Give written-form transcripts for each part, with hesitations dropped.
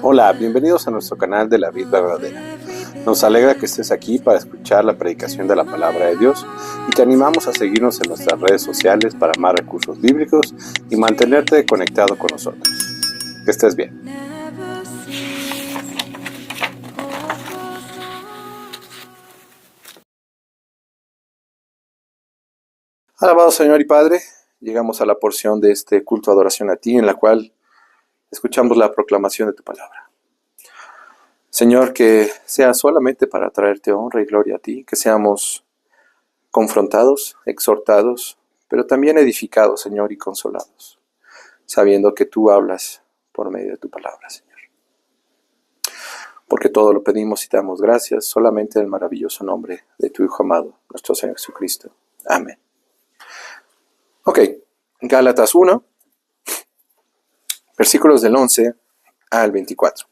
Hola, bienvenidos a nuestro canal de la Vida Verdadera. Nos alegra que estés aquí para escuchar la predicación de la Palabra de Dios y te animamos a seguirnos en nuestras redes sociales para más recursos bíblicos y mantenerte conectado con nosotros. Que estés bien. Alabado Señor y Padre, llegamos a la porción de este culto de adoración a ti en la cual escuchamos la proclamación de tu palabra. Señor, que sea solamente para traerte honra y gloria a ti, que seamos confrontados, exhortados, pero también edificados, Señor, y consolados, sabiendo que tú hablas por medio de tu palabra, Señor. Porque todo lo pedimos y te damos gracias solamente en el maravilloso nombre de tu Hijo amado, nuestro Señor Jesucristo. Amén. Ok, Gálatas 1, versículos del 11 al 24.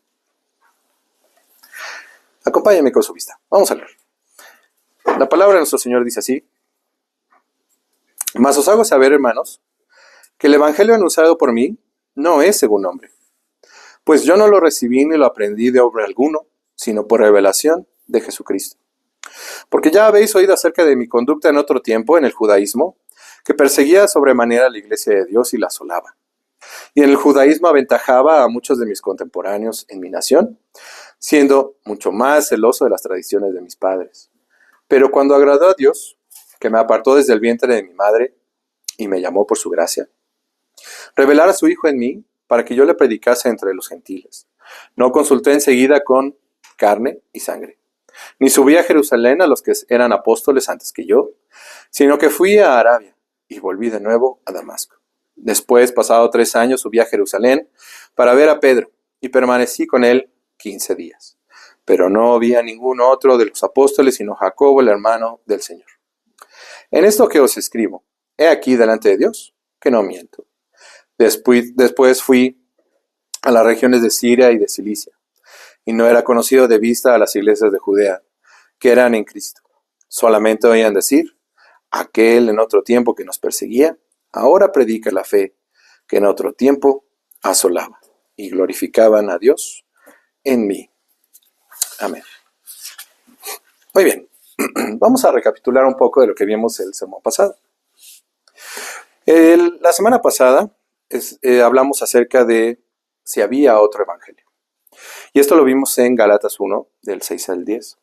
Acompáñame con su vista. Vamos a leer. La palabra de nuestro Señor dice así: Mas os hago saber, hermanos, que el evangelio anunciado por mí no es según hombre. Pues yo no lo recibí ni lo aprendí de hombre alguno, sino por revelación de Jesucristo. Porque ya habéis oído acerca de mi conducta en otro tiempo en el judaísmo, que perseguía sobremanera a la iglesia de Dios y la asolaba. Y en el judaísmo aventajaba a muchos de mis contemporáneos en mi nación, siendo mucho más celoso de las tradiciones de mis padres. Pero cuando agradó a Dios, que me apartó desde el vientre de mi madre y me llamó por su gracia, revelar a su Hijo en mí para que yo le predicase entre los gentiles. No consulté enseguida con carne y sangre, ni subí a Jerusalén a los que eran apóstoles antes que yo, sino que fui a Arabia y volví de nuevo a Damasco. Después, pasado 3 años, subí a Jerusalén para ver a Pedro y permanecí con él 15 días. Pero no vi a ningún otro de los apóstoles sino Jacobo, el hermano del Señor. En esto que os escribo, he aquí delante de Dios que no miento. Después fui a las regiones de Siria y de Cilicia, y no era conocido de vista a las iglesias de Judea, que eran en Cristo. Solamente oían decir: aquel en otro tiempo que nos perseguía, ahora predica la fe que en otro tiempo asolaba. Y glorificaban a Dios en mí. Amén. Muy bien. Vamos a recapitular un poco de lo que vimos el sermón pasado. La semana pasada hablamos acerca de si había otro evangelio. Y esto lo vimos en Gálatas 1, del 6 al 10.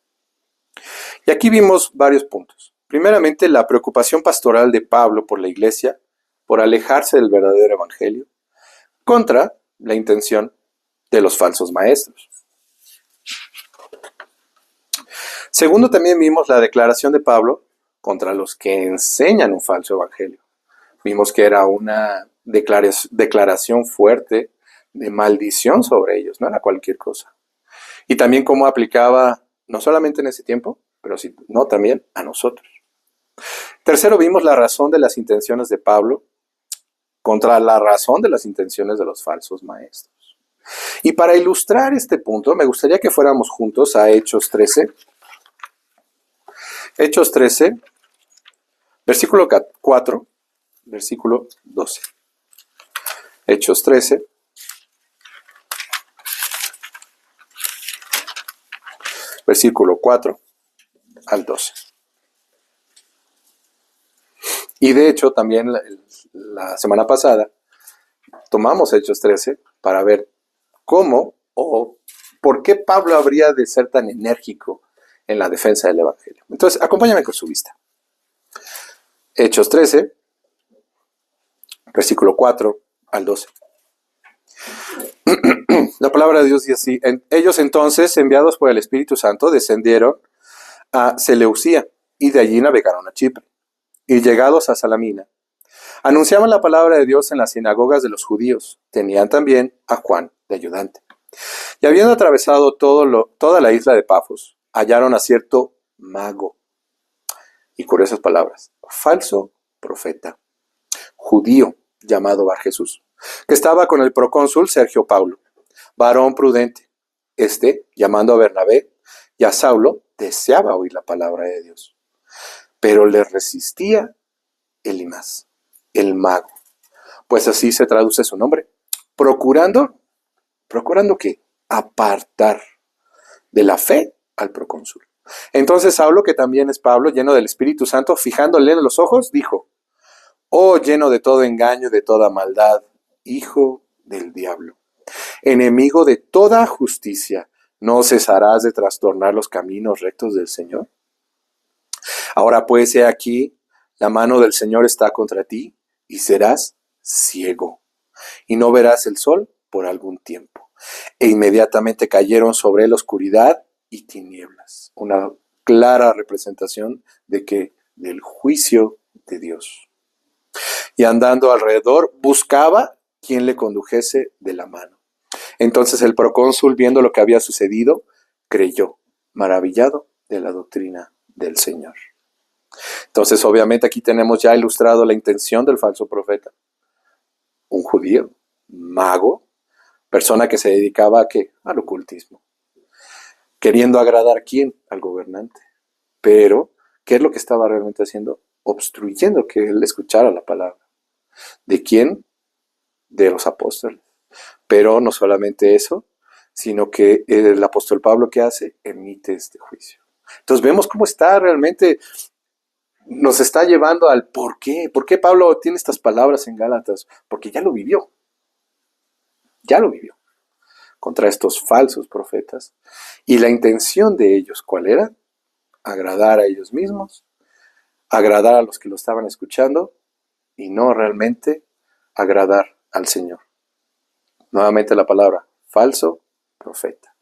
Y aquí vimos varios puntos. Primeramente, la preocupación pastoral de Pablo por la iglesia, por alejarse del verdadero evangelio, contra la intención de los falsos maestros. Segundo, también vimos la declaración de Pablo contra los que enseñan un falso evangelio. Vimos que era una declaración fuerte de maldición sobre ellos, no era cualquier cosa. Y también cómo aplicaba, no solamente en ese tiempo, pero no también a nosotros. Tercero, vimos la razón de las intenciones de Pablo contra la razón de las intenciones de los falsos maestros. Y para ilustrar este punto, me gustaría que fuéramos juntos a Hechos 13. Hechos 13, versículo 4, versículo 12. Hechos 13, versículo 4 al 12. Y de hecho, también la semana pasada tomamos Hechos 13 para ver cómo o por qué Pablo habría de ser tan enérgico en la defensa del evangelio. Entonces, acompáñame con su vista. Hechos 13, versículo 4 al 12. La palabra de Dios dice así: ellos entonces, enviados por el Espíritu Santo, descendieron a Seleucía y de allí navegaron a Chipre. Y llegados a Salamina, anunciaban la palabra de Dios en las sinagogas de los judíos. Tenían también a Juan de ayudante. Y habiendo atravesado toda la isla de Pafos, hallaron a cierto mago, y curiosas palabras, falso profeta, judío, llamado Bar Jesús, que estaba con el procónsul Sergio Paulo, varón prudente. Llamando a Bernabé y a Saulo, deseaba oír la palabra de Dios. Pero le resistía Elimas, el mago, pues así se traduce su nombre. ¿Procurando qué? apartar de la fe al procónsul. Entonces Saulo, que también es Pablo, lleno del Espíritu Santo, fijándole en los ojos, dijo: oh, lleno de todo engaño y de toda maldad, hijo del diablo, enemigo de toda justicia, ¿no cesarás de trastornar los caminos rectos del Señor? Ahora pues, he aquí, la mano del Señor está contra ti, y serás ciego, y no verás el sol por algún tiempo. E inmediatamente cayeron sobre él oscuridad y tinieblas. Una clara representación de que del juicio de Dios. Y andando alrededor, buscaba quien le condujese de la mano. Entonces el procónsul, viendo lo que había sucedido, creyó, maravillado de la doctrina del Señor. Entonces, obviamente, aquí tenemos ya ilustrado la intención del falso profeta. Un judío, mago, persona que se dedicaba ¿a qué? Al ocultismo. Queriendo agradar ¿a quién? Al gobernante. Pero, ¿qué es lo que estaba realmente haciendo? Obstruyendo que él escuchara la palabra. ¿De quién? De los apóstoles. Pero no solamente eso, sino que el apóstol Pablo, ¿qué hace? Emite este juicio. Entonces vemos cómo está realmente, nos está llevando al por qué. ¿Por qué Pablo tiene estas palabras en Gálatas? Porque ya lo vivió. Ya lo vivió. Contra estos falsos profetas. Y la intención de ellos, ¿cuál era? Agradar a ellos mismos, agradar a los que lo estaban escuchando y no realmente agradar al Señor. Nuevamente la palabra, falso profeta.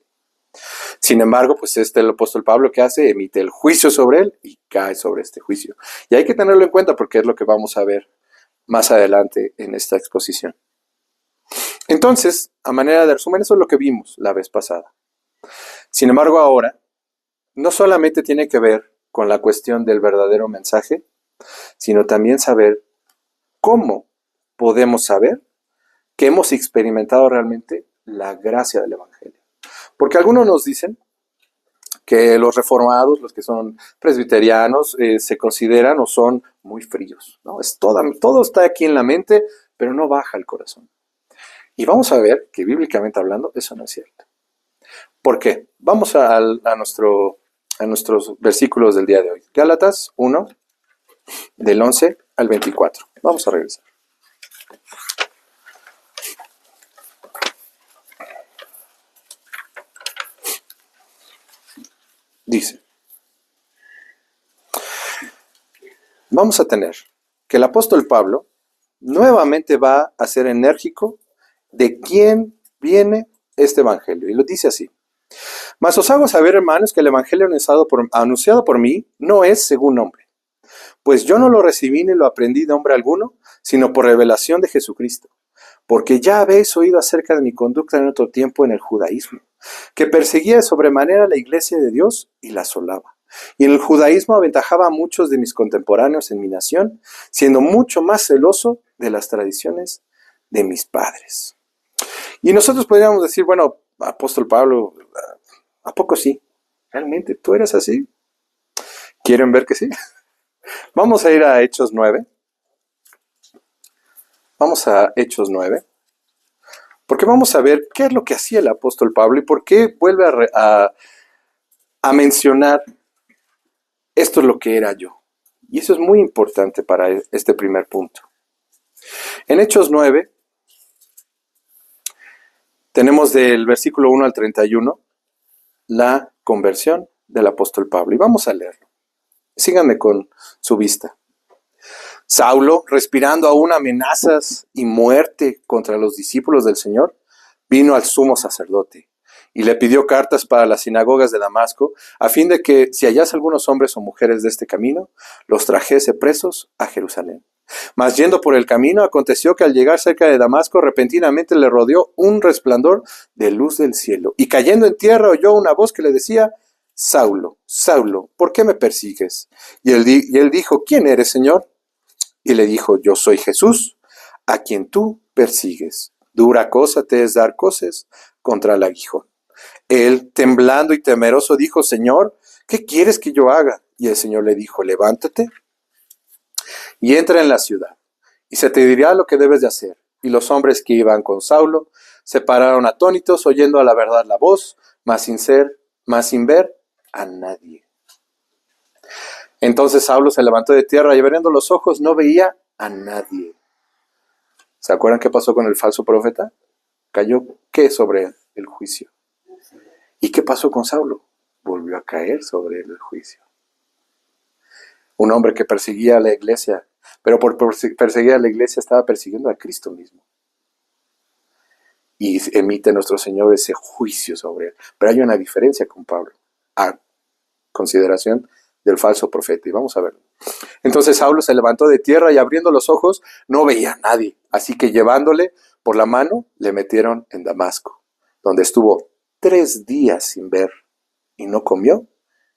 Sin embargo, pues el apóstol Pablo, ¿qué hace? Emite el juicio sobre él y cae sobre este juicio. Y hay que tenerlo en cuenta porque es lo que vamos a ver más adelante en esta exposición. Entonces, a manera de resumen, eso es lo que vimos la vez pasada. Sin embargo, ahora, no solamente tiene que ver con la cuestión del verdadero mensaje, sino también saber cómo podemos saber que hemos experimentado realmente la gracia del Evangelio. Porque algunos nos dicen que los reformados, los que son presbiterianos, se consideran o son muy fríos, ¿no? Todo está aquí en la mente, pero no baja el corazón. Y vamos a ver que bíblicamente hablando eso no es cierto. ¿Por qué? Vamos a nuestros versículos del día de hoy. Gálatas 1, del 11 al 24. Vamos a regresar. Dice, vamos a tener que el apóstol Pablo nuevamente va a ser enérgico de quién viene este evangelio. Y lo dice así. Mas os hago saber, hermanos, que el evangelio anunciado por mí no es según hombre. Pues yo no lo recibí ni lo aprendí de hombre alguno, sino por revelación de Jesucristo. Porque ya habéis oído acerca de mi conducta en otro tiempo en el judaísmo, que perseguía de sobremanera la iglesia de Dios y la asolaba. Y en el judaísmo aventajaba a muchos de mis contemporáneos en mi nación, siendo mucho más celoso de las tradiciones de mis padres. Y nosotros podríamos decir, bueno, apóstol Pablo, ¿a poco sí? ¿Realmente tú eres así? ¿Quieren ver que sí? Vamos a ir a Hechos 9. Vamos a Hechos 9. Porque vamos a ver qué es lo que hacía el apóstol Pablo y por qué vuelve a mencionar esto es lo que era yo. Y eso es muy importante para este primer punto. En Hechos 9 tenemos del versículo 1 al 31 la conversión del apóstol Pablo. Y vamos a leerlo. Síganme con su vista. Saulo, respirando aún amenazas y muerte contra los discípulos del Señor, vino al sumo sacerdote y le pidió cartas para las sinagogas de Damasco, a fin de que, si hallase algunos hombres o mujeres de este camino, los trajese presos a Jerusalén. Mas yendo por el camino, aconteció que al llegar cerca de Damasco, repentinamente le rodeó un resplandor de luz del cielo, y cayendo en tierra oyó una voz que le decía: Saulo, Saulo, ¿por qué me persigues? Y él dijo: ¿Quién eres, Señor? Y le dijo: Yo soy Jesús, a quien tú persigues. Dura cosa te es dar coces contra el aguijón. Él, temblando y temeroso, dijo: Señor, ¿qué quieres que yo haga? Y el Señor le dijo: Levántate y entra en la ciudad, y se te dirá lo que debes de hacer. y los hombres que iban con Saulo se pararon atónitos, oyendo a la verdad la voz, mas sin ver a nadie. Entonces Saulo se levantó de tierra y abriendo los ojos no veía a nadie. ¿Se acuerdan qué pasó con el falso profeta? Cayó, ¿qué? Sobre él, el juicio. ¿Y qué pasó con Saulo? Volvió a caer sobre él el juicio. Un hombre que perseguía a la iglesia, pero por perseguir a la iglesia estaba persiguiendo a Cristo mismo. Y emite nuestro Señor ese juicio sobre él. Pero hay una diferencia con Pablo, a consideración del falso profeta. Y vamos a verlo. Entonces Saulo se levantó de tierra y abriendo los ojos no veía a nadie. Así que llevándole por la mano, le metieron en Damasco, donde estuvo 3 días sin ver, y no comió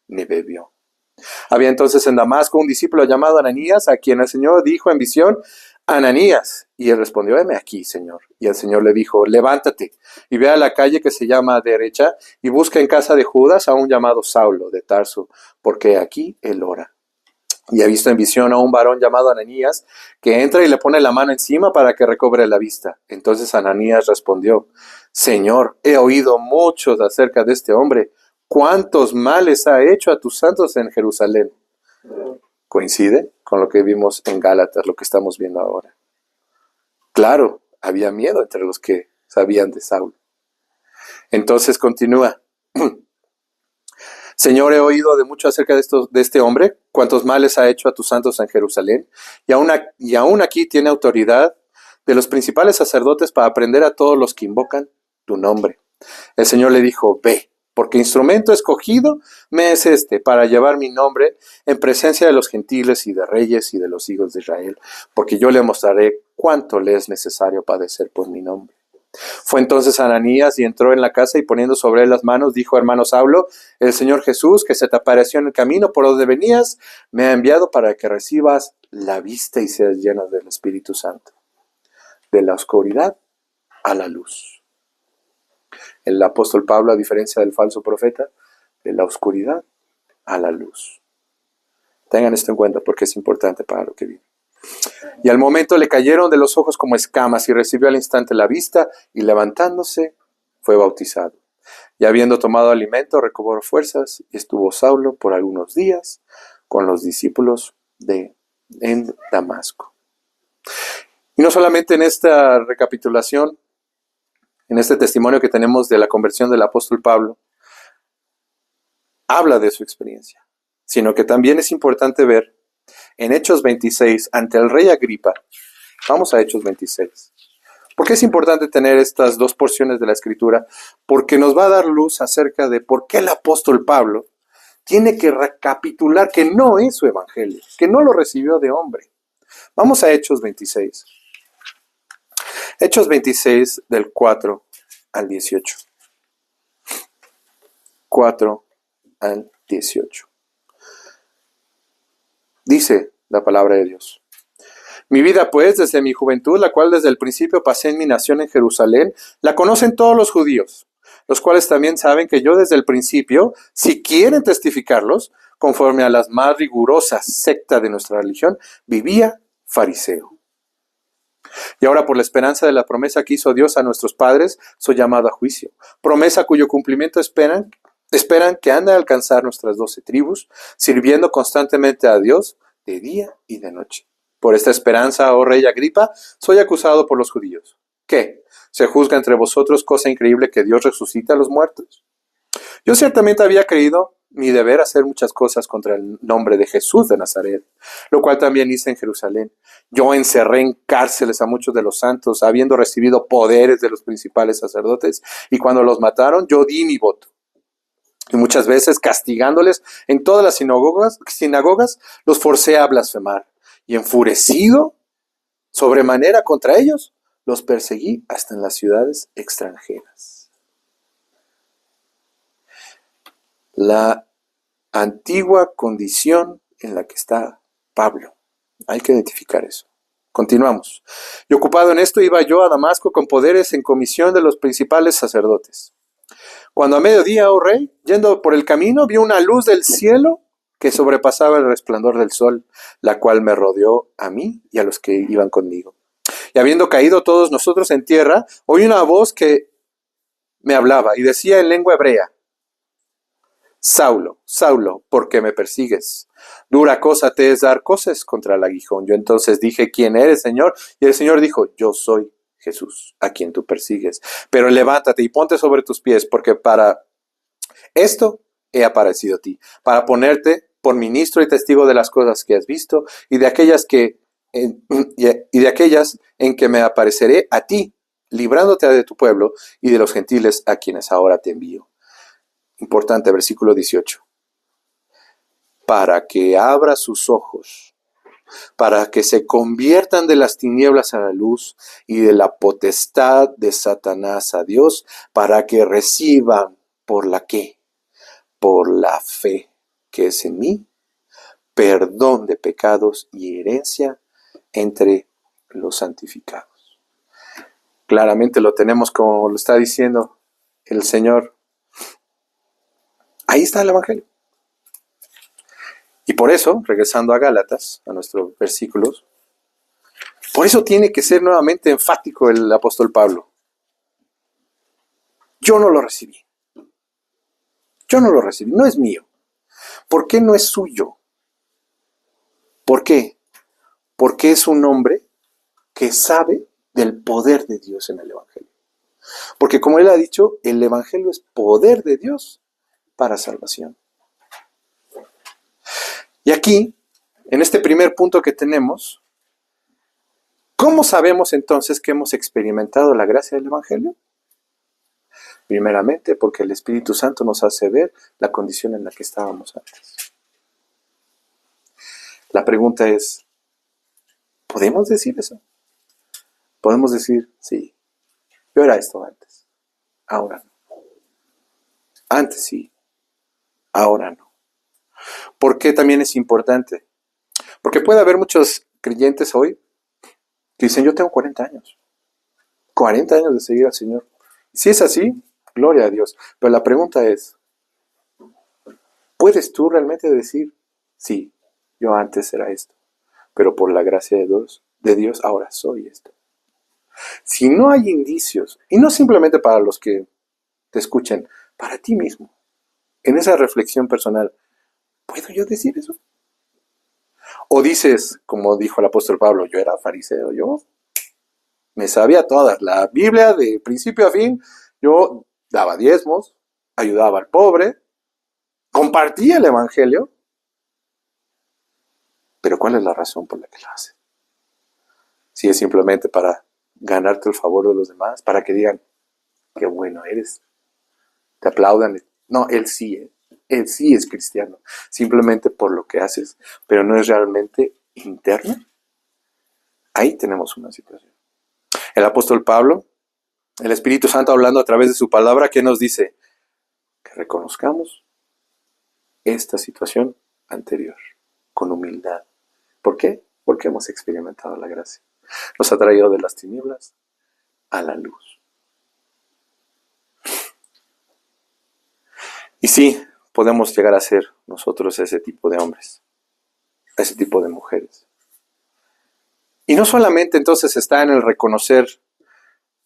ni bebió. Había entonces en Damasco un discípulo llamado Ananías, a quien el Señor dijo en visión: Ananías. Y él respondió: heme aquí, Señor. Y el Señor le dijo: levántate y ve a la calle que se llama Derecha y busca en casa de Judas a un llamado Saulo de Tarso, porque aquí él ora. Y ha visto en visión a un varón llamado Ananías, que entra y le pone la mano encima para que recobre la vista. Entonces Ananías respondió: Señor, he oído muchos acerca de este hombre. ¿Cuántos males ha hecho a tus santos en Jerusalén? Coincide con lo que vimos en Gálatas, lo que estamos viendo ahora. Claro, había miedo entre los que sabían de Saulo. Entonces continúa. Señor, he oído de mucho acerca de este hombre, cuántos males ha hecho a tus santos en Jerusalén, y aún aquí tiene autoridad de los principales sacerdotes para prender a todos los que invocan tu nombre. El Señor le dijo: ve, porque instrumento escogido me es este, para llevar mi nombre en presencia de los gentiles y de reyes y de los hijos de Israel, porque yo le mostraré cuánto le es necesario padecer por mi nombre. Fue entonces Ananías y entró en la casa y poniendo sobre él las manos, dijo: hermano Saulo, el Señor Jesús, que se te apareció en el camino por donde venías, me ha enviado para que recibas la vista y seas lleno del Espíritu Santo. De la oscuridad a la luz. El apóstol Pablo, a diferencia del falso profeta, de la oscuridad a la luz. Tengan esto en cuenta porque es importante para lo que viene. Y al momento le cayeron de los ojos como escamas y recibió al instante la vista y levantándose fue bautizado. Y habiendo tomado alimento recobró fuerzas y estuvo Saulo por algunos días con los discípulos en Damasco. Y no solamente en esta recapitulación, en este testimonio que tenemos de la conversión del apóstol Pablo, habla de su experiencia, sino que también es importante ver en Hechos 26, ante el rey Agripa. Vamos a Hechos 26. ¿Por qué es importante tener estas dos porciones de la Escritura? Porque nos va a dar luz acerca de por qué el apóstol Pablo tiene que recapitular que no es su evangelio, que no lo recibió de hombre. Vamos a Hechos 26. Hechos 26 del 4 al 18. 4 al 18. Dice la palabra de Dios: mi vida pues desde mi juventud, la cual desde el principio pasé en mi nación en Jerusalén, la conocen todos los judíos, los cuales también saben que yo desde el principio, si quieren testificarlos, conforme a las más rigurosas sectas de nuestra religión, vivía fariseo. Y ahora por la esperanza de la promesa que hizo Dios a nuestros padres, soy llamado a juicio, promesa cuyo cumplimiento esperan que han de alcanzar nuestras 12 tribus, sirviendo constantemente a Dios de día y de noche. Por esta esperanza, oh rey Agripa, soy acusado por los judíos. ¿Qué? ¿Se juzga entre vosotros cosa increíble que Dios resucita a los muertos? Yo ciertamente había creído mi deber hacer muchas cosas contra el nombre de Jesús de Nazaret, lo cual también hice en Jerusalén. Yo encerré en cárceles a muchos de los santos, habiendo recibido poderes de los principales sacerdotes, y cuando los mataron, yo di mi voto. Y muchas veces, castigándoles en todas las sinagogas, los forcé a blasfemar. Y enfurecido sobremanera contra ellos, los perseguí hasta en las ciudades extranjeras. La antigua condición en la que está Pablo. Hay que identificar eso. Continuamos. Y ocupado en esto, iba yo a Damasco con poderes en comisión de los principales sacerdotes. Cuando a mediodía, oh rey, yendo por el camino, vi una luz del cielo que sobrepasaba el resplandor del sol, la cual me rodeó a mí y a los que iban conmigo. Y habiendo caído todos nosotros en tierra, oí una voz que me hablaba y decía en lengua hebrea: Saulo, Saulo, ¿por qué me persigues? Dura cosa te es dar cosas contra el aguijón. Yo entonces dije: ¿Quién eres, Señor? Y el Señor dijo: Yo soy Jesús, a quien tú persigues. Pero levántate y ponte sobre tus pies, porque para esto he aparecido a ti, para ponerte por ministro y testigo de las cosas que has visto y de aquellas en que me apareceré a ti, librándote de tu pueblo y de los gentiles a quienes ahora te envío. Importante, versículo 18. Para que abra sus ojos, para que se conviertan de las tinieblas a la luz y de la potestad de Satanás a Dios, para que reciban por la ¿qué? Por la fe que es en mí, perdón de pecados y herencia entre los santificados. Claramente lo tenemos como lo está diciendo el Señor. Ahí está el Evangelio. Y por eso, regresando a Gálatas, a nuestros versículos, por eso tiene que ser nuevamente enfático el apóstol Pablo. Yo no lo recibí. Yo no lo recibí, no es mío. ¿Por qué no es suyo? ¿Por qué? Porque es un hombre que sabe del poder de Dios en el Evangelio. Porque como él ha dicho, el Evangelio es poder de Dios para salvación. Y aquí, en este primer punto que tenemos, ¿cómo sabemos entonces que hemos experimentado la gracia del Evangelio? Primeramente, porque el Espíritu Santo nos hace ver la condición en la que estábamos antes. La pregunta es, ¿podemos decir eso? Podemos decir, sí, yo era esto antes, ahora no. Antes sí, ahora no. ¿Por qué también es importante? Porque puede haber muchos creyentes hoy que dicen: yo tengo 40 años. 40 años de seguir al Señor. Si es así, gloria a Dios. Pero la pregunta es, ¿puedes tú realmente decir: sí, yo antes era esto, pero por la gracia de Dios ahora soy esto? Si no hay indicios, y no simplemente para los que te escuchen, para ti mismo, en esa reflexión personal, ¿puedo yo decir eso? O dices, como dijo el apóstol Pablo: yo era fariseo, yo me sabía todas, la Biblia de principio a fin, yo daba diezmos, ayudaba al pobre, compartía el Evangelio, pero ¿cuál es la razón por la que lo haces? Si es simplemente para ganarte el favor de los demás, para que digan: qué bueno eres, te aplaudan. No, él sí es cristiano, simplemente por lo que haces, pero no es realmente interno. Ahí tenemos una situación. El apóstol Pablo, el Espíritu Santo hablando a través de su palabra, ¿qué nos dice? Que reconozcamos esta situación anterior con humildad. ¿Por qué? Porque hemos experimentado la gracia. Nos ha traído de las tinieblas a la luz. Y sí, podemos llegar a ser nosotros ese tipo de hombres, ese tipo de mujeres. Y no solamente entonces está en el reconocer,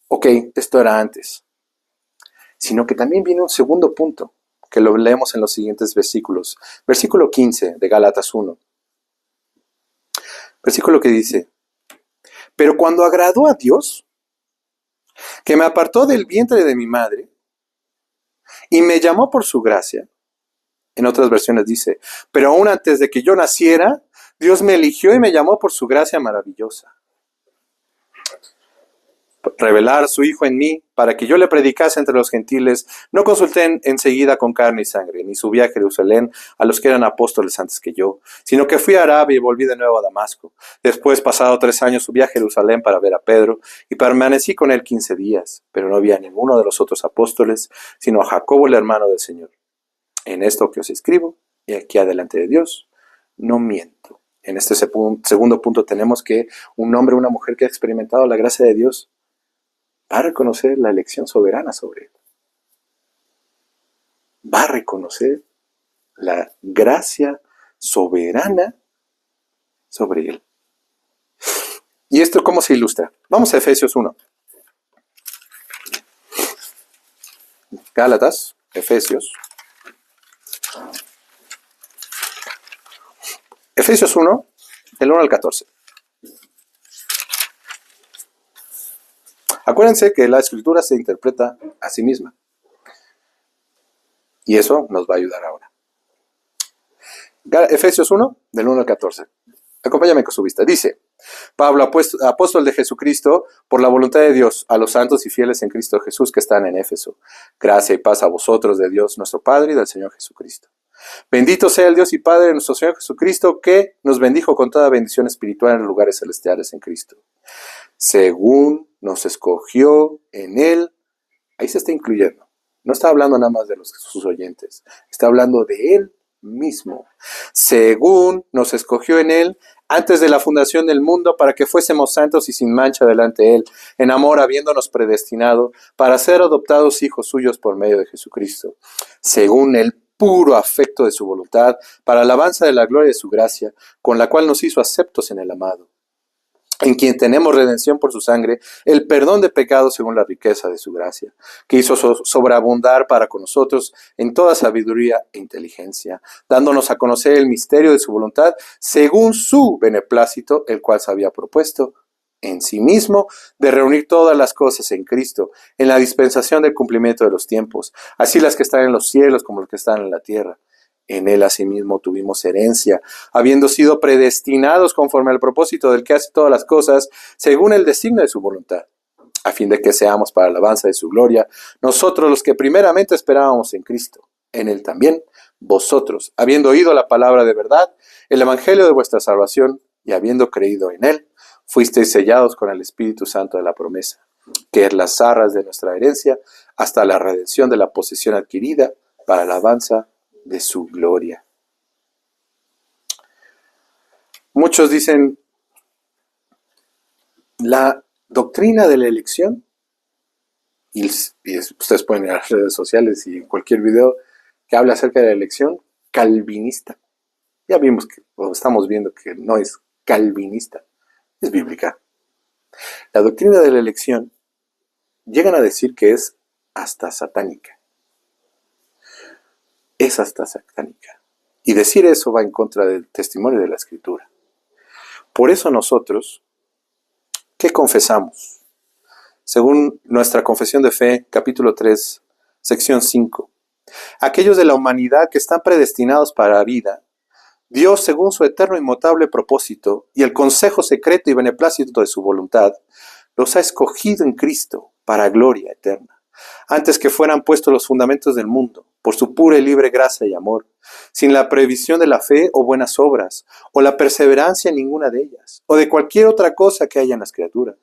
ok, esto era antes, sino que también viene un segundo punto, que lo leemos en los siguientes versículos. Versículo 15 de Gálatas 1. Versículo que dice: pero cuando agradó a Dios, que me apartó del vientre de mi madre, y me llamó por su gracia. En otras versiones dice: pero aún antes de que yo naciera, Dios me eligió y me llamó por su gracia maravillosa. Revelar su Hijo en mí, para que yo le predicase entre los gentiles, no consulté enseguida con carne y sangre, ni subí a Jerusalén a los que eran apóstoles antes que yo, sino que fui a Arabia y volví de nuevo a Damasco. Después, pasado 3 años, subí a Jerusalén para ver a Pedro, y permanecí con él 15 días, pero no vi a ninguno de los otros apóstoles, sino a Jacobo, el hermano del Señor. En esto que os escribo, y aquí adelante de Dios, no miento. En este segundo punto tenemos que un hombre o una mujer que ha experimentado la gracia de Dios va a reconocer la elección soberana sobre él. Va a reconocer la gracia soberana sobre él. ¿Y esto cómo se ilustra? Vamos a Efesios 1. Gálatas, Efesios. Efesios 1, del 1 al 14. Acuérdense que la escritura se interpreta a sí misma. Y eso nos va a ayudar ahora. Efesios 1, del 1 al 14. Acompáñame con su vista. Dice: Pablo, apóstol de Jesucristo, por la voluntad de Dios, a los santos y fieles en Cristo Jesús que están en Éfeso. Gracia y paz a vosotros de Dios nuestro Padre y del Señor Jesucristo. Bendito sea el Dios y Padre de nuestro Señor Jesucristo, que nos bendijo con toda bendición espiritual en los lugares celestiales en Cristo, según nos escogió en Él. Ahí se está incluyendo. No está hablando nada más de sus oyentes. Está hablando de Él mismo. Según nos escogió en Él antes de la fundación del mundo, para que fuésemos santos y sin mancha delante de Él, en amor habiéndonos predestinado para ser adoptados hijos suyos por medio de Jesucristo, según el puro afecto de su voluntad, para alabanza de la gloria de su gracia, con la cual nos hizo aceptos en el amado, en quien tenemos redención por su sangre, el perdón de pecados según la riqueza de su gracia, que hizo sobreabundar para con nosotros en toda sabiduría e inteligencia, dándonos a conocer el misterio de su voluntad, según su beneplácito, el cual se había propuesto en sí mismo, de reunir todas las cosas en Cristo, en la dispensación del cumplimiento de los tiempos, así las que están en los cielos como las que están en la tierra. En Él asimismo tuvimos herencia, habiendo sido predestinados conforme al propósito del que hace todas las cosas, según el designio de su voluntad, a fin de que seamos para alabanza de su gloria, nosotros los que primeramente esperábamos en Cristo. En Él también, vosotros, habiendo oído la palabra de verdad, el evangelio de vuestra salvación, y habiendo creído en Él, fuisteis sellados con el Espíritu Santo de la promesa, que es las arras de nuestra herencia, hasta la redención de la posesión adquirida, para alabanza de su gloria. Muchos dicen, la doctrina de la elección, y ustedes pueden ir a las redes sociales y en cualquier video que hable acerca de la elección, calvinista. Ya vimos que, o estamos viendo que no es calvinista, es bíblica. La doctrina de la elección llegan a decir que es hasta satánica. Es hasta satánica. Y decir eso va en contra del testimonio de la Escritura. Por eso nosotros, ¿qué confesamos? Según nuestra confesión de fe, capítulo 3, sección 5. Aquellos de la humanidad que están predestinados para la vida, Dios, según su eterno e inmutable propósito y el consejo secreto y beneplácito de su voluntad, los ha escogido en Cristo para gloria eterna, antes que fueran puestos los fundamentos del mundo, por su pura y libre gracia y amor, sin la previsión de la fe o buenas obras, o la perseverancia en ninguna de ellas, o de cualquier otra cosa que haya en las criaturas,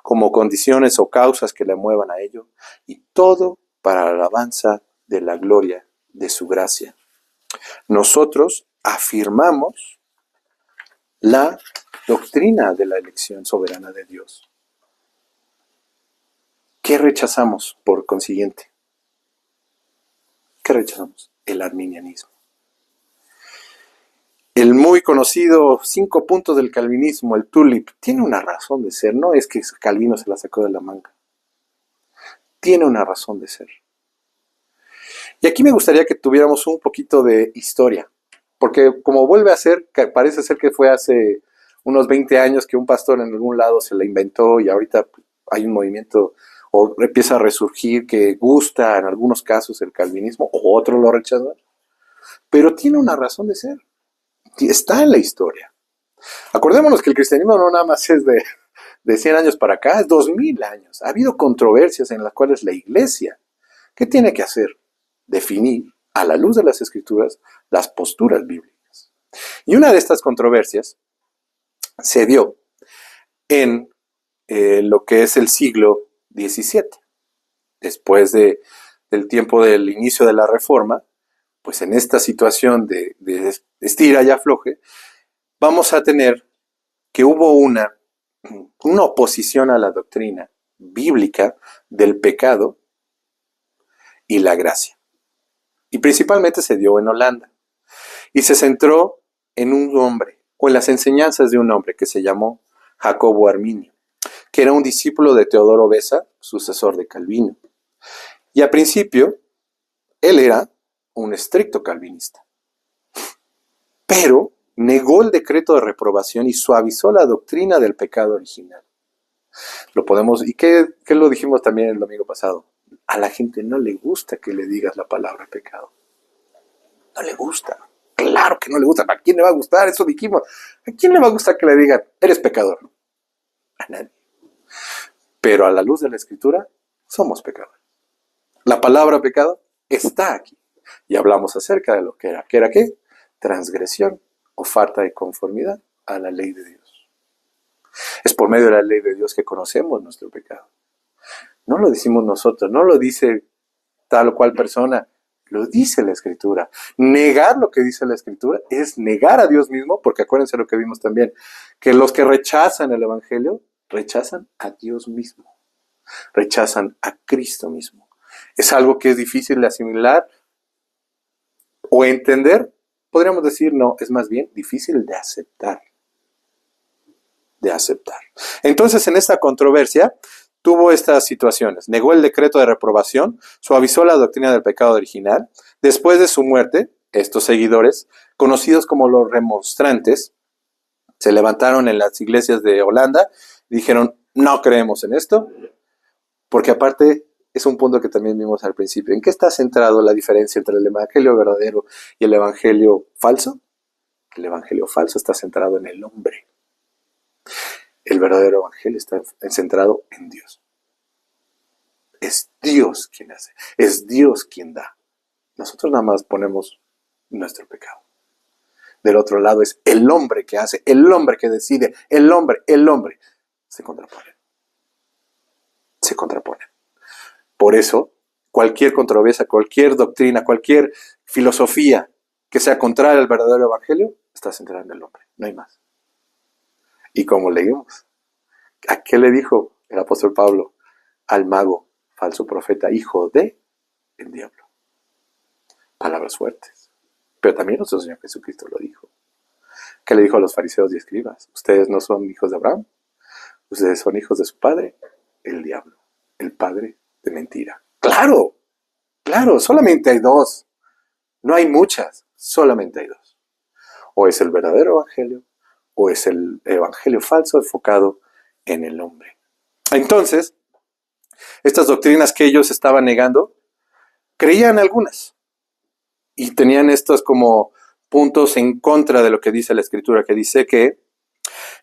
como condiciones o causas que le muevan a ello, y todo para la alabanza de la gloria de su gracia. Nosotros afirmamos la doctrina de la elección soberana de Dios. ¿Qué rechazamos por consiguiente? ¿Qué rechazamos? El arminianismo. El muy conocido 5 puntos del calvinismo, el TULIP, tiene una razón de ser. No es que Calvino se la sacó de la manga. Tiene una razón de ser. Y aquí me gustaría que tuviéramos un poquito de historia. Porque como vuelve a ser, parece ser que fue hace unos 20 años que un pastor en algún lado se la inventó y ahorita hay un movimiento o empieza a resurgir que gusta en algunos casos el calvinismo o otros lo rechazan. Pero tiene una razón de ser. Está en la historia. Acordémonos que el cristianismo no nada más es de 100 años para acá, es 2000 años. Ha habido controversias en las cuales la iglesia, ¿qué tiene que hacer? Definir a la luz de las escrituras las posturas bíblicas. Y una de estas controversias se dio en lo que es el siglo XVII. Después del tiempo del inicio de la Reforma, pues en esta situación de estira y afloje, vamos a tener que hubo una oposición a la doctrina bíblica del pecado y la gracia. Y principalmente se dio en Holanda. Y se centró en un hombre, o en las enseñanzas de un hombre que se llamó Jacobo Arminio, que era un discípulo de Teodoro Beza, sucesor de Calvino. Y al principio, él era un estricto calvinista, pero negó el decreto de reprobación y suavizó la doctrina del pecado original. Lo podemos, ¿y qué lo dijimos también el domingo pasado? A la gente no le gusta que le digas la palabra pecado. No le gusta. Claro que no le gusta. ¿A quién le va a gustar? Eso dijimos. ¿A quién le va a gustar que le digan, eres pecador? A nadie. Pero a la luz de la Escritura, somos pecadores. La palabra pecado está aquí. Y hablamos acerca de lo que era. ¿Qué era qué? Transgresión o falta de conformidad a la ley de Dios. Es por medio de la ley de Dios que conocemos nuestro pecado. No lo decimos nosotros, no lo dice tal o cual persona, lo dice la Escritura. Negar lo que dice la Escritura es negar a Dios mismo, porque acuérdense lo que vimos también, que los que rechazan el Evangelio, rechazan a Dios mismo, rechazan a Cristo mismo. Es algo que es difícil de asimilar o entender, podríamos decir, no, es más bien difícil de aceptar. Entonces, en esta controversia, tuvo estas situaciones. Negó el decreto de reprobación, suavizó la doctrina del pecado original. Después de su muerte, estos seguidores, conocidos como los remonstrantes, se levantaron en las iglesias de Holanda y dijeron, no creemos en esto, porque aparte es un punto que también vimos al principio. ¿En qué está centrado la diferencia entre el evangelio verdadero y el evangelio falso? El evangelio falso está centrado en el hombre. El verdadero evangelio está centrado en Dios. Es Dios quien hace, es Dios quien da. Nosotros nada más ponemos nuestro pecado. Del otro lado es el hombre que hace, el hombre que decide, el hombre. Se contraponen. Por eso, cualquier controversia, cualquier doctrina, cualquier filosofía que sea contraria al verdadero evangelio, está centrada en el hombre, no hay más. Y como leímos, ¿a qué le dijo el apóstol Pablo al mago, falso profeta, hijo de el diablo? Palabras fuertes. Pero también nuestro Señor Jesucristo lo dijo. ¿Qué le dijo a los fariseos y escribas? Ustedes no son hijos de Abraham, ustedes son hijos de su padre, el diablo, el padre de mentira. Claro, solamente hay dos. No hay muchas, solamente hay dos. O es el verdadero evangelio, o es el evangelio falso enfocado en el hombre. Entonces, estas doctrinas que ellos estaban negando, creían algunas. Y tenían estos como puntos en contra de lo que dice la Escritura, que dice que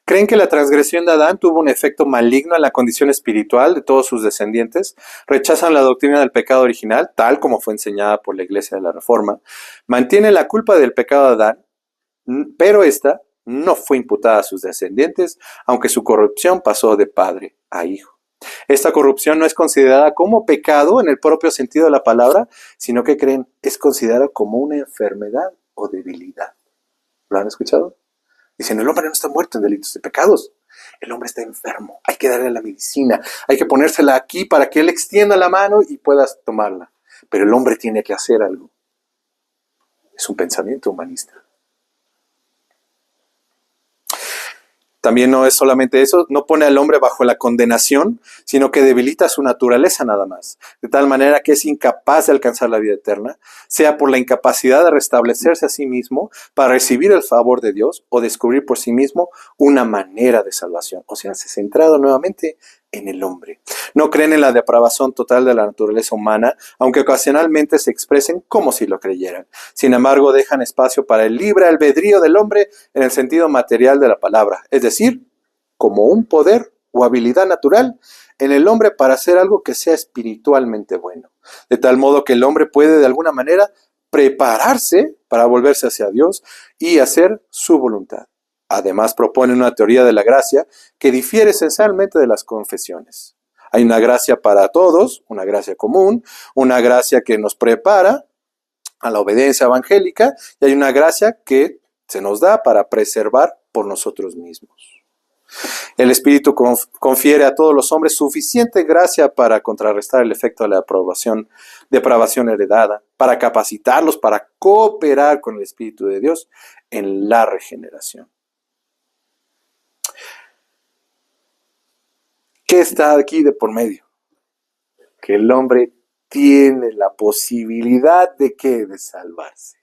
creen que la transgresión de Adán tuvo un efecto maligno en la condición espiritual de todos sus descendientes, rechazan la doctrina del pecado original, tal como fue enseñada por la Iglesia de la Reforma, mantienen la culpa del pecado de Adán, pero esta no fue imputada a sus descendientes, aunque su corrupción pasó de padre a hijo. Esta corrupción no es considerada como pecado en el propio sentido de la palabra, sino que creen es considerada como una enfermedad o debilidad. ¿Lo han escuchado? Dicen, el hombre no está muerto en delitos y pecados. El hombre está enfermo. Hay que darle la medicina. Hay que ponérsela aquí para que él extienda la mano y puedas tomarla. Pero el hombre tiene que hacer algo. Es un pensamiento humanista. También no es solamente eso, no pone al hombre bajo la condenación, sino que debilita su naturaleza nada más, de tal manera que es incapaz de alcanzar la vida eterna, sea por la incapacidad de restablecerse a sí mismo para recibir el favor de Dios o descubrir por sí mismo una manera de salvación. O sea, se ha centrado nuevamente en el hombre. No creen en la depravación total de la naturaleza humana, aunque ocasionalmente se expresen como si lo creyeran. Sin embargo, dejan espacio para el libre albedrío del hombre en el sentido material de la palabra, es decir, como un poder o habilidad natural en el hombre para hacer algo que sea espiritualmente bueno. De tal modo que el hombre puede de alguna manera prepararse para volverse hacia Dios y hacer su voluntad. Además, propone una teoría de la gracia que difiere esencialmente de las confesiones. Hay una gracia para todos, una gracia común, una gracia que nos prepara a la obediencia evangélica y hay una gracia que se nos da para preservar por nosotros mismos. El Espíritu confiere a todos los hombres suficiente gracia para contrarrestar el efecto de la depravación heredada, para capacitarlos para cooperar con el Espíritu de Dios en la regeneración. ¿Qué está aquí de por medio? Que el hombre tiene la posibilidad de ¿qué? De salvarse.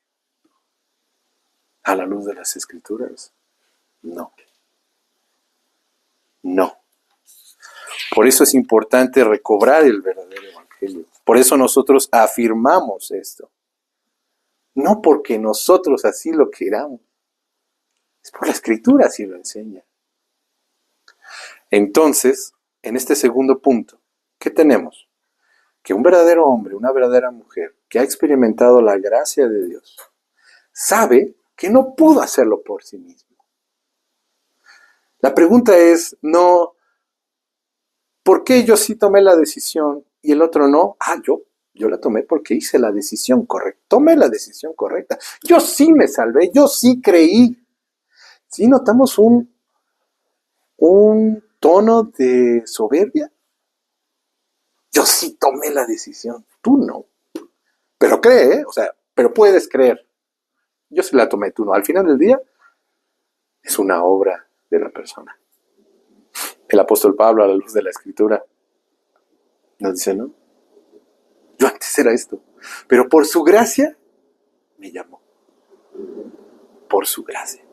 ¿A la luz de las Escrituras? No. No. Por eso es importante recobrar el verdadero evangelio. Por eso nosotros afirmamos esto. No porque nosotros así lo queramos. Es por la Escritura así lo enseña. Entonces, en este segundo punto, ¿qué tenemos? Que un verdadero hombre, una verdadera mujer que ha experimentado la gracia de Dios, sabe que no pudo hacerlo por sí mismo. La pregunta es no, ¿por qué yo sí tomé la decisión y el otro no? Yo la tomé porque hice la decisión correcta. Tomé la decisión correcta. Yo sí me salvé, yo sí creí. ¿Sí notamos un tono de soberbia? Yo sí tomé la decisión, tú no. Pero cree, ¿eh? O sea, pero puedes creer. Yo sí la tomé, tú no. Al final del día, es una obra de la persona. El apóstol Pablo, a la luz de la Escritura, nos dice, ¿no? Yo antes era esto, pero por su gracia me llamó. Por su gracia.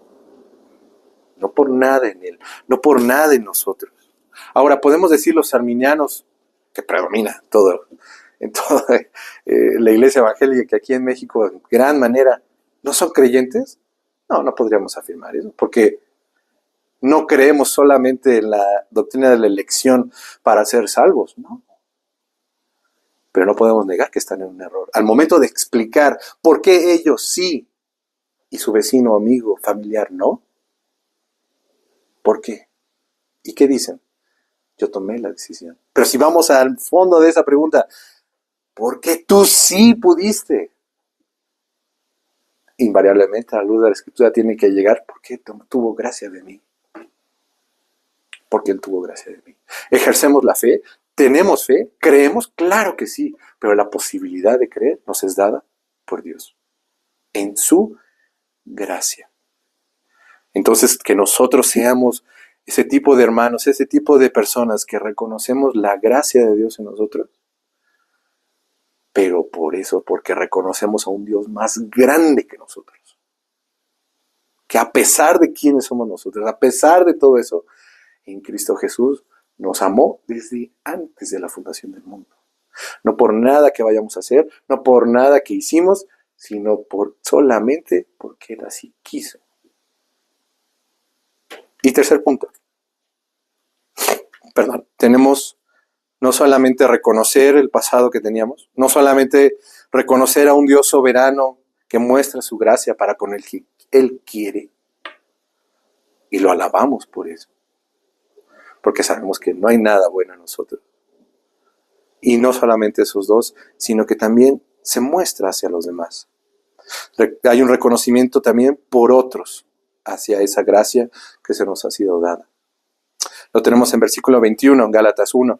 No por nada en él, no por nada en nosotros. Ahora, podemos decir los arminianos, que predomina todo, en toda la iglesia evangélica que aquí en México, en gran manera, ¿no son creyentes? No, no podríamos afirmar eso, porque no creemos solamente en la doctrina de la elección para ser salvos, ¿no? Pero no podemos negar que están en un error. Al momento de explicar por qué ellos sí y su vecino, amigo, familiar no, ¿por qué? ¿Y qué dicen? Yo tomé la decisión. Pero si vamos al fondo de esa pregunta, ¿por qué tú sí pudiste? Invariablemente a la luz de la Escritura tiene que llegar, porque tuvo gracia de mí. Porque Él tuvo gracia de mí. ¿Ejercemos la fe? ¿Tenemos fe? ¿Creemos? Claro que sí, pero la posibilidad de creer nos es dada por Dios, en su gracia. Entonces, que nosotros seamos ese tipo de hermanos, ese tipo de personas que reconocemos la gracia de Dios en nosotros, pero por eso, porque reconocemos a un Dios más grande que nosotros, que a pesar de quiénes somos nosotros, a pesar de todo eso, en Cristo Jesús nos amó desde antes de la fundación del mundo. No por nada que vayamos a hacer, no por nada que hicimos, sino solamente porque Él así quiso. Y tercer punto, tenemos no solamente reconocer el pasado que teníamos, no solamente reconocer a un Dios soberano que muestra su gracia para con el que Él quiere, y lo alabamos por eso, porque sabemos que no hay nada bueno en nosotros. Y no solamente esos dos, sino que también se muestra hacia los demás. Hay un reconocimiento también por otros hacia esa gracia que se nos ha sido dada. Lo tenemos en versículo 21, en Gálatas 1.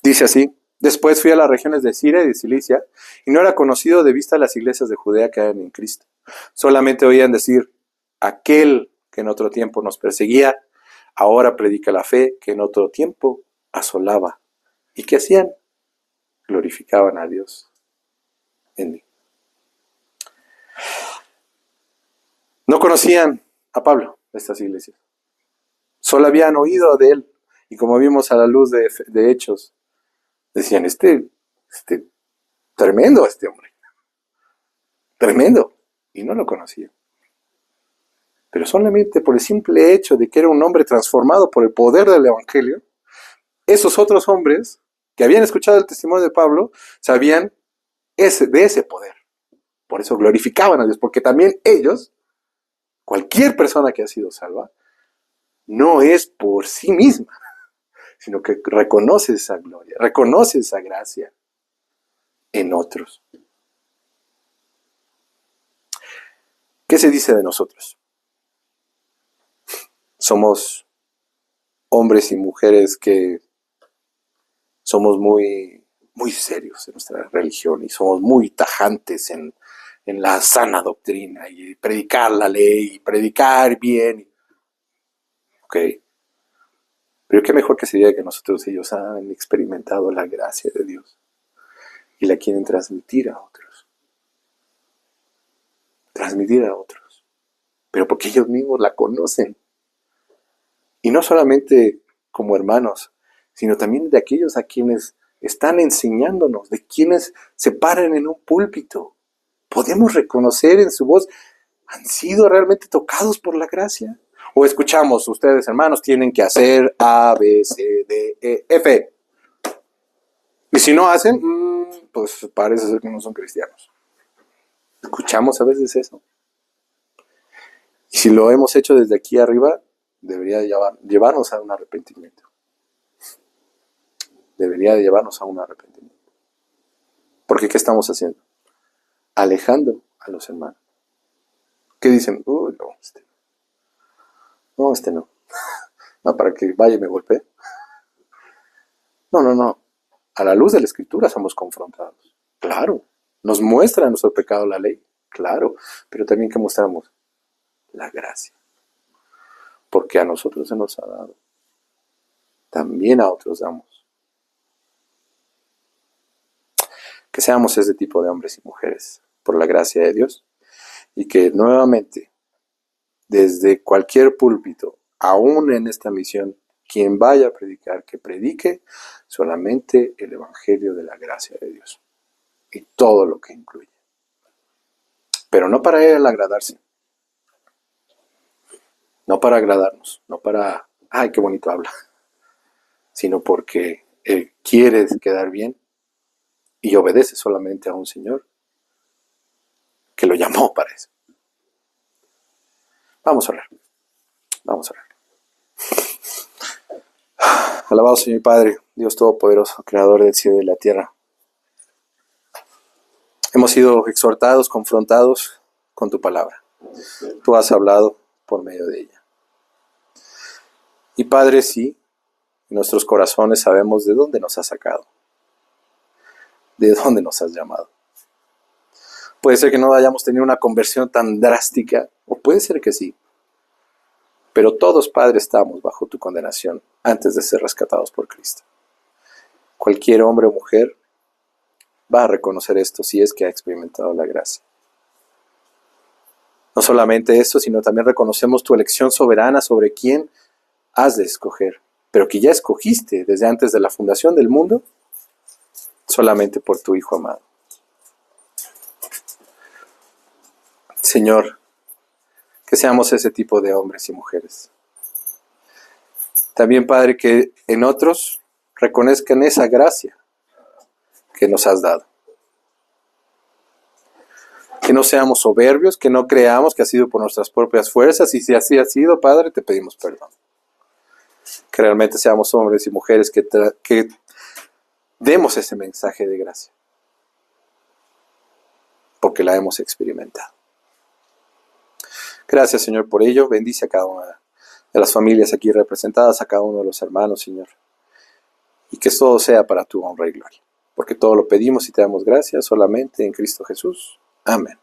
Dice así: después fui a las regiones de Siria y de Cilicia, y no era conocido de vista las iglesias de Judea que eran en Cristo. Solamente oían decir, aquel que en otro tiempo nos perseguía, ahora predica la fe que en otro tiempo asolaba. ¿Y qué hacían? Glorificaban a Dios en mí. No conocían a Pablo, estas iglesias. Solo habían oído de él. Y como vimos a la luz de Hechos, decían, tremendo este hombre. Tremendo. Y no lo conocían. Pero solamente por el simple hecho de que era un hombre transformado por el poder del Evangelio, esos otros hombres que habían escuchado el testimonio de Pablo, sabían de ese poder. Por eso glorificaban a Dios, porque también ellos, cualquier persona que ha sido salva, no es por sí misma, sino que reconoce esa gloria, reconoce esa gracia en otros. ¿Qué se dice de nosotros? Somos hombres y mujeres que somos muy, muy serios en nuestra religión y somos muy tajantes en la sana doctrina y predicar la ley y predicar bien. Ok. Pero qué mejor que sería que nosotros, ellos han experimentado la gracia de Dios y la quieren transmitir a otros. Transmitir a otros. Pero porque ellos mismos la conocen. Y no solamente como hermanos, sino también de aquellos a quienes están enseñándonos, de quienes se paran en un púlpito. Podemos reconocer en su voz, ¿han sido realmente tocados por la gracia? O escuchamos, ustedes hermanos tienen que hacer A, B, C, D, E, F. Y si no hacen, pues parece ser que no son cristianos. Escuchamos a veces eso. Y si lo hemos hecho desde aquí arriba, debería llevarnos a un arrepentimiento. Debería llevarnos a un arrepentimiento. Porque ¿qué estamos haciendo? Alejando a los hermanos. ¿Qué dicen? No, este no. No, para que vaya y me golpee. No. A la luz de la Escritura somos confrontados. Claro. Nos muestra nuestro pecado la ley. Claro. Pero también ¿qué mostramos? La gracia. Porque a nosotros se nos ha dado. También a otros damos. Que seamos ese tipo de hombres y mujeres, por la gracia de Dios, y que nuevamente, desde cualquier púlpito, aún en esta misión, quien vaya a predicar, que predique solamente el Evangelio de la gracia de Dios, y todo lo que incluye. Pero no para él agradarse, no para agradarnos, no para, ay, qué bonito habla, sino porque él quiere quedar bien, y obedece solamente a un Señor que lo llamó para eso. Vamos a orar. Vamos a orar. Alabado Señor Padre, Dios Todopoderoso, Creador del cielo y de la tierra. Hemos sido exhortados, confrontados con tu palabra. Tú has hablado por medio de ella. Y Padre, sí, en nuestros corazones sabemos de dónde nos has sacado. ¿De dónde nos has llamado? Puede ser que no hayamos tenido una conversión tan drástica, o puede ser que sí. Pero todos, Padre, estamos bajo tu condenación antes de ser rescatados por Cristo. Cualquier hombre o mujer va a reconocer esto si es que ha experimentado la gracia. No solamente esto, sino también reconocemos tu elección soberana sobre quién has de escoger, pero que ya escogiste desde antes de la fundación del mundo, solamente por tu Hijo amado. Señor, que seamos ese tipo de hombres y mujeres. También, Padre, que en otros reconozcan esa gracia que nos has dado. Que no seamos soberbios, que no creamos que ha sido por nuestras propias fuerzas, y si así ha sido, Padre, te pedimos perdón. Que realmente seamos hombres y mujeres que demos ese mensaje de gracia, porque la hemos experimentado. Gracias, Señor, por ello. Bendice a cada una de las familias aquí representadas, a cada uno de los hermanos, Señor. Y que todo sea para tu honra y gloria. Porque todo lo pedimos y te damos gracias solamente en Cristo Jesús. Amén.